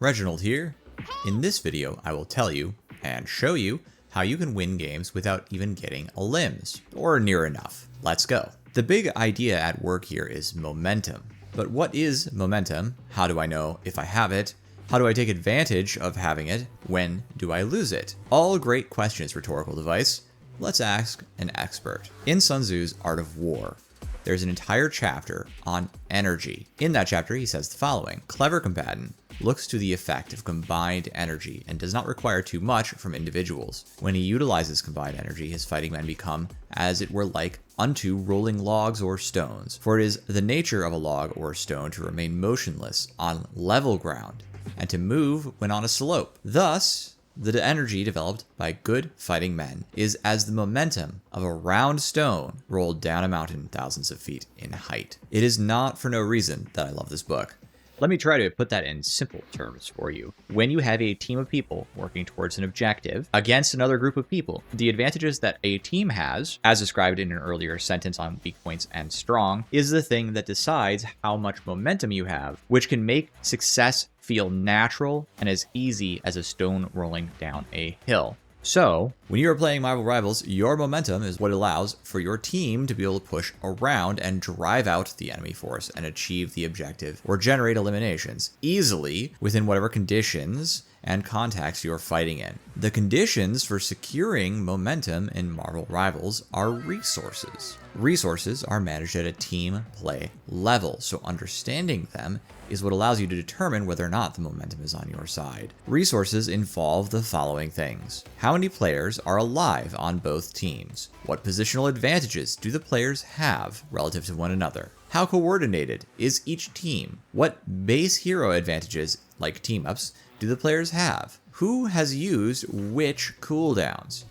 Reginald here. In this video, I will tell you and show you how you can win games without even getting a limbs, or near enough. Let's go. The big idea at work here is momentum. But what is momentum? How do I know if I have it? How do I take advantage of having it? When do I lose it? All great questions, rhetorical device. Let's ask an expert. In Sun Tzu's Art of War, there's an entire chapter on energy. In that chapter, he says the following: clever combatant looks to the effect of combined energy and does not require too much from individuals. When he utilizes combined energy, his fighting men become, as it were, like unto rolling logs or stones. For it is the nature of a log or stone to remain motionless on level ground, and to move when on a slope. Thus, the energy developed by good fighting men is as the momentum of a round stone rolled down a mountain thousands of feet in height. It is not for no reason that I love this book. Let me try to put that in simple terms for you. When you have a team of people working towards an objective against another group of people, the advantages that a team has, as described in an earlier sentence on weak points and strong, is the thing that decides how much momentum you have, which can make success feel natural and as easy as a stone rolling down a hill. So, when you are playing Marvel Rivals, your momentum is what allows for your team to be able to push around and drive out the enemy force and achieve the objective or generate eliminations easily within whatever conditions and contexts you're fighting in. The conditions for securing momentum in Marvel Rivals are resources. Resources are managed at a team play level, so understanding them is what allows you to determine whether or not the momentum is on your side. Resources involve the following things: how many players are alive on both teams? What positional advantages do the players have relative to one another? How coordinated is each team? What base hero advantages, like team-ups, do the players have? Who has used which cooldowns?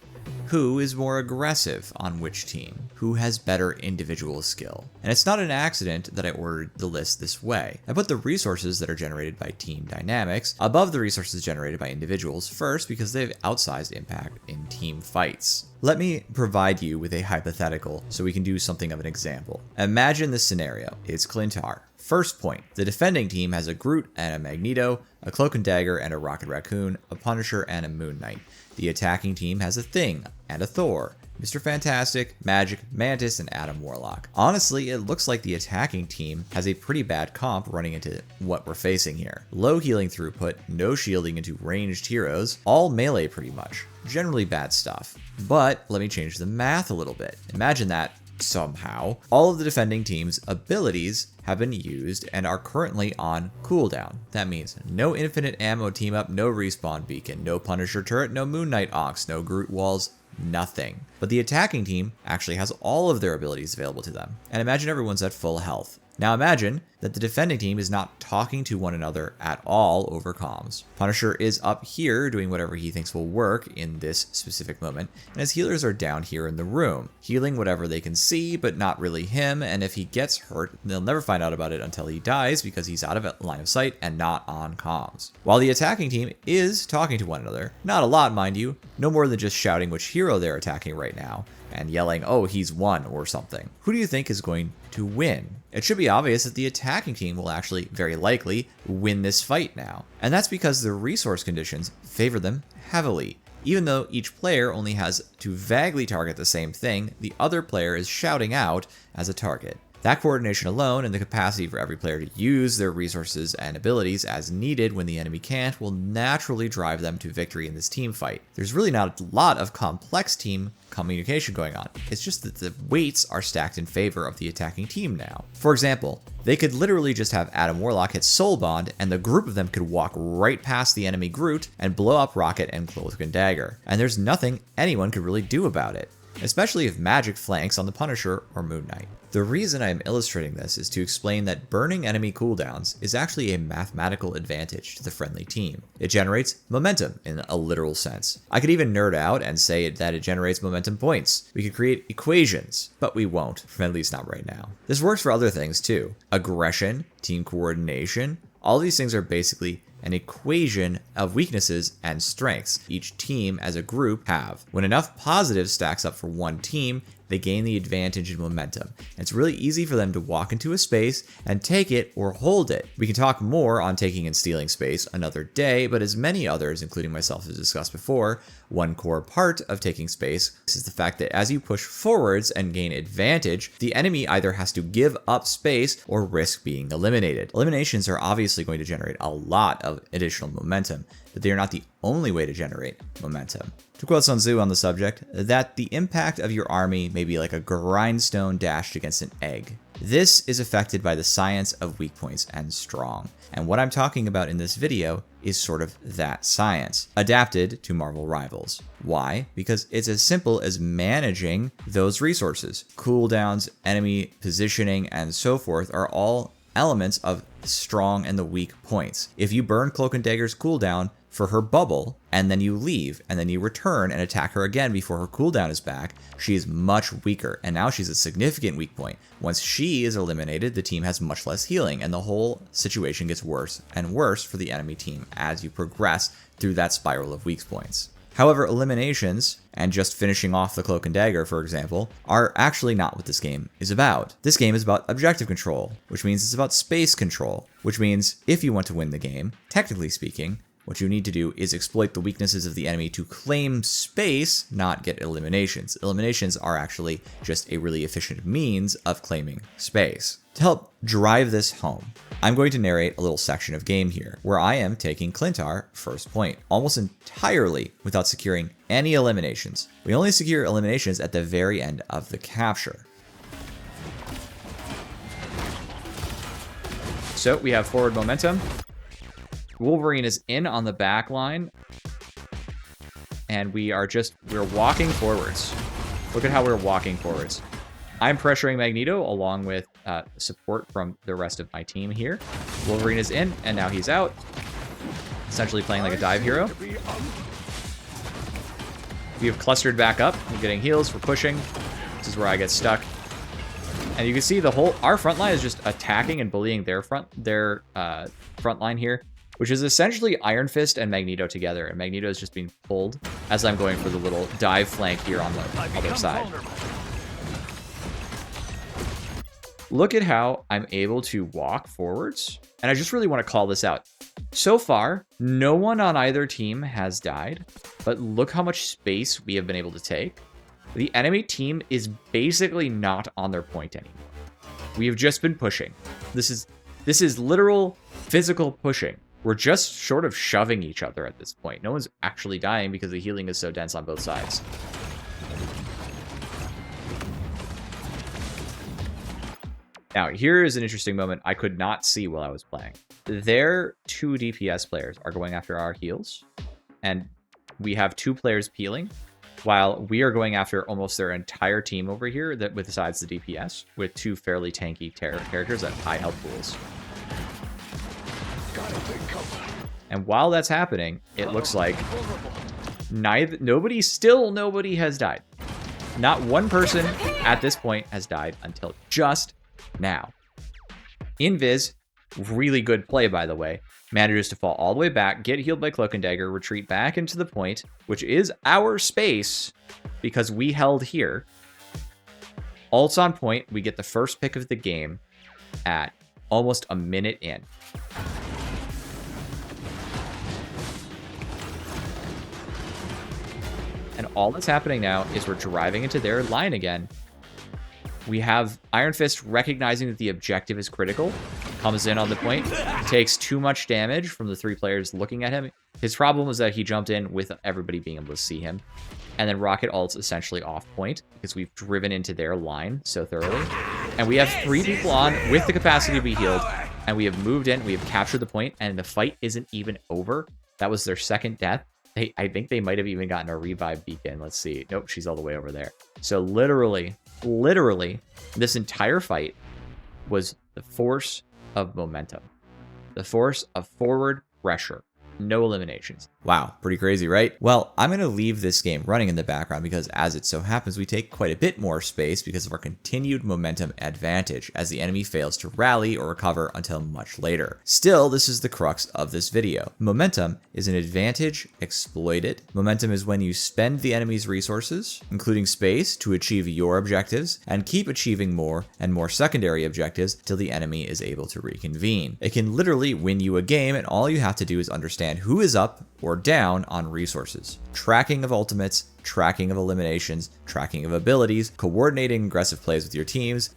Who is more aggressive on which team? Who has better individual skill? And it's not an accident that I ordered the list this way. I put the resources that are generated by team dynamics above the resources generated by individuals first because they have outsized impact in team fights. Let me provide you with a hypothetical so we can do something of an example. Imagine this scenario. It's Clintar. First point, the defending team has a Groot and a Magneto, a Cloak and Dagger and a Rocket Raccoon, a Punisher and a Moon Knight. The attacking team has a Thing and a Thor, Mr. Fantastic, Magic, Mantis, and Adam Warlock. Honestly, it looks like the attacking team has a pretty bad comp running into what we're facing here. Low healing throughput, no shielding into ranged heroes, all melee pretty much. Generally bad stuff. But let me change the math a little bit. Imagine that somehow all of the defending team's abilities have been used and are currently on cooldown. That means no infinite ammo team up, no respawn beacon, no Punisher turret, no Moon Knight Ox, no Groot walls, nothing. But the attacking team actually has all of their abilities available to them. And imagine everyone's at full health. Now imagine that the defending team is not talking to one another at all over comms. Punisher is up here doing whatever he thinks will work in this specific moment, and his healers are down here in the room, healing whatever they can see, but not really him, and if he gets hurt, they'll never find out about it until he dies because he's out of line of sight and not on comms. While the attacking team is talking to one another, not a lot mind you, no more than just shouting which hero they're attacking right now, and yelling, oh, he's won or something. Who do you think is going to win? It should be obvious that the attacking team will actually, very likely, win this fight now. And that's because the resource conditions favor them heavily. Even though each player only has to vaguely target the same thing, the other player is shouting out as a target. That coordination alone and the capacity for every player to use their resources and abilities as needed when the enemy can't will naturally drive them to victory in this team fight. There's really not a lot of complex team communication going on. It's just that the weights are stacked in favor of the attacking team now. For example, they could literally just have Adam Warlock hit Soul Bond and the group of them could walk right past the enemy Groot and blow up Rocket and Cloak and Dagger. And there's nothing anyone could really do about it, especially if Magic flanks on the Punisher or Moon Knight. The reason I am illustrating this is to explain that burning enemy cooldowns is actually a mathematical advantage to the friendly team. It generates momentum in a literal sense. I could even nerd out and say that it generates momentum points. We could create equations, but we won't, at least not right now. This works for other things too. Aggression, team coordination, all these things are basically an equation of weaknesses and strengths each team as a group have. When enough positives stacks up for one team, they gain the advantage in momentum. And it's really easy for them to walk into a space and take it or hold it. We can talk more on taking and stealing space another day, but as many others, including myself, have discussed before, one core part of taking space is the fact that as you push forwards and gain advantage, the enemy either has to give up space or risk being eliminated. Eliminations are obviously going to generate a lot of additional momentum, but they are not the only way to generate momentum. To quote Sun Tzu on the subject, that the impact of your army may be like a grindstone dashed against an egg. This is affected by the science of weak points and strong. And what I'm talking about in this video is sort of that science, adapted to Marvel Rivals. Why? Because it's as simple as managing those resources. Cooldowns, enemy positioning, and so forth are all elements of the strong and the weak points. If you burn Cloak and Dagger's cooldown for her bubble, and then you leave, and then you return and attack her again before her cooldown is back, she is much weaker, and now she's a significant weak point. Once she is eliminated, the team has much less healing, and the whole situation gets worse and worse for the enemy team as you progress through that spiral of weak points. However, eliminations, and just finishing off the Cloak and Dagger, for example, are actually not what this game is about. This game is about objective control, which means it's about space control, which means if you want to win the game, technically speaking, what you need to do is exploit the weaknesses of the enemy to claim space, not get eliminations. Eliminations are actually just a really efficient means of claiming space. To help drive this home, I'm going to narrate a little section of game here, where I am taking Clintar first point, almost entirely without securing any eliminations. We only secure eliminations at the very end of the capture. So we have forward momentum. Wolverine is in on the back line, and we're walking forwards. Look at how we're walking forwards. I'm pressuring Magneto along with support from the rest of my team here. Wolverine is in, and now he's out, essentially playing like a dive hero. We have clustered back up. We're getting heals. We're pushing. This is where I get stuck. And you can see our front line is just attacking and bullying their front line here, which is essentially Iron Fist and Magneto together, and Magneto is just being pulled as I'm going for the little dive flank here on the other side. Look at how I'm able to walk forwards, and I just really want to call this out. So far, no one on either team has died, but look how much space we have been able to take. The enemy team is basically not on their point anymore. We have just been pushing. This is literal physical pushing. We're just sort of shoving each other at this point. No one's actually dying because the healing is so dense on both sides. Now, here is an interesting moment I could not see while I was playing. Their two DPS players are going after our heals, and we have two players peeling, while we are going after almost their entire team over here, that besides the DPS, with two fairly tanky characters at high health pools. And while that's happening, it looks like nobody has died. Not one person at this point has died until just now. Invis, really good play, by the way, manages to fall all the way back, get healed by Cloak and Dagger, retreat back into the point, which is our space because we held here. Ults on point, we get the first pick of the game at almost a minute in. And all that's happening now is we're driving into their line again. We have Iron Fist recognizing that the objective is critical, comes in on the point, takes too much damage from the three players looking at him. His problem was that he jumped in with everybody being able to see him. And then Rocket ults essentially off point because we've driven into their line so thoroughly. And we have three people on with the capacity to be healed. And we have moved in, we have captured the point, and the fight isn't even over. That was their second death. I think they might have even gotten a revive beacon. Let's see. Nope, she's all the way over there. So literally, this entire fight was the force of momentum. The force of forward pressure. No eliminations. Wow, pretty crazy, right? Well, I'm going to leave this game running in the background because as it so happens, we take quite a bit more space because of our continued momentum advantage as the enemy fails to rally or recover until much later. Still, this is the crux of this video. Momentum is an advantage exploited. Momentum is when you spend the enemy's resources, including space, to achieve your objectives and keep achieving more and more secondary objectives till the enemy is able to reconvene. It can literally win you a game, and all you have to do is understand who is up or down on resources. Tracking of ultimates, tracking of eliminations, tracking of abilities, coordinating aggressive plays with your teams,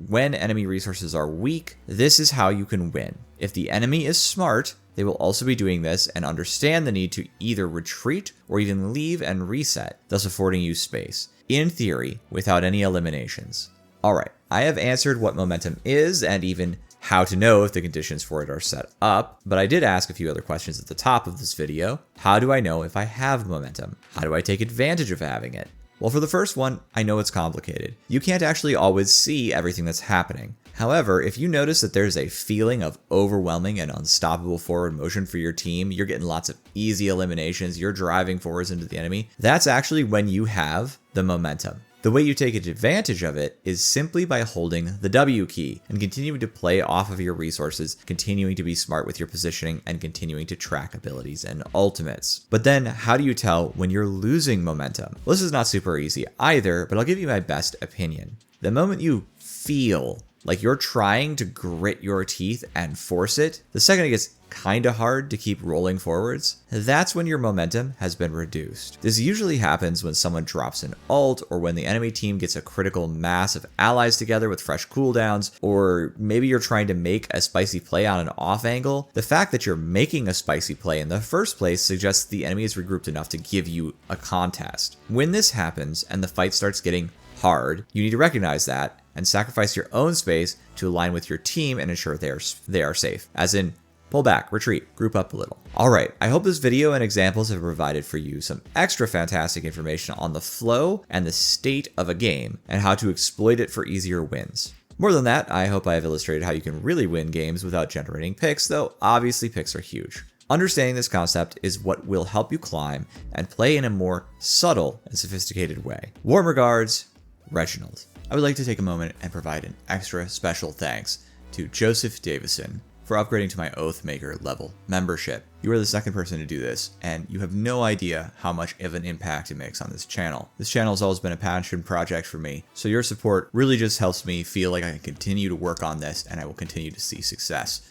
when enemy resources are weak. This is how you can win. If the enemy is smart, they will also be doing this and understand the need to either retreat or even leave and reset, thus affording you space. In theory, without any eliminations. Alright, I have answered what momentum is and even how to know if the conditions for it are set up, but I did ask a few other questions at the top of this video. How do I know if I have momentum? How do I take advantage of having it? Well, for the first one, I know it's complicated. You can't actually always see everything that's happening. However, if you notice that there's a feeling of overwhelming and unstoppable forward motion for your team, you're getting lots of easy eliminations, you're driving forwards into the enemy, that's actually when you have the momentum. The way you take advantage of it is simply by holding the W key and continuing to play off of your resources, continuing to be smart with your positioning, and continuing to track abilities and ultimates. But then, how do you tell when you're losing momentum? Well, this is not super easy either, but I'll give you my best opinion. The moment you feel like you're trying to grit your teeth and force it, the second it gets kinda hard to keep rolling forwards, that's when your momentum has been reduced. This usually happens when someone drops an ult, or when the enemy team gets a critical mass of allies together with fresh cooldowns, or maybe you're trying to make a spicy play on an off angle. The fact that you're making a spicy play in the first place suggests the enemy is regrouped enough to give you a contest. When this happens and the fight starts getting hard, you need to recognize that and sacrifice your own space to align with your team and ensure they are safe. As in, pull back, retreat, group up a little. Alright, I hope this video and examples have provided for you some extra fantastic information on the flow and the state of a game and how to exploit it for easier wins. More than that, I hope I have illustrated how you can really win games without generating picks, though obviously picks are huge. Understanding this concept is what will help you climb and play in a more subtle and sophisticated way. Warm regards, Reginald. I would like to take a moment and provide an extra special thanks to Joseph Davison for upgrading to my Oathmaker level membership. You are the second person to do this, and you have no idea how much of an impact it makes on this channel. This channel has always been a passion project for me, so your support really just helps me feel like I can continue to work on this and I will continue to see success.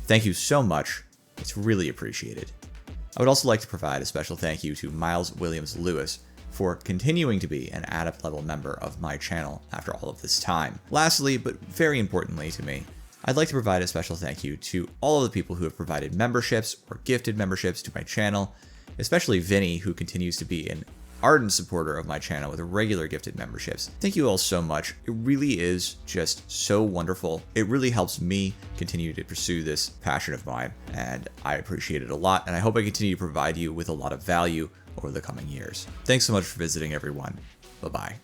Thank you so much. It's really appreciated. I would also like to provide a special thank you to Miles Williams Lewis for continuing to be an adept level member of my channel after all of this time. Lastly, but very importantly to me, I'd like to provide a special thank you to all of the people who have provided memberships or gifted memberships to my channel, especially Vinny, who continues to be an ardent supporter of my channel with regular gifted memberships. Thank you all so much. It really is just so wonderful. It really helps me continue to pursue this passion of mine, and I appreciate it a lot, and I hope I continue to provide you with a lot of value over the coming years. Thanks so much for visiting, everyone. Bye-bye.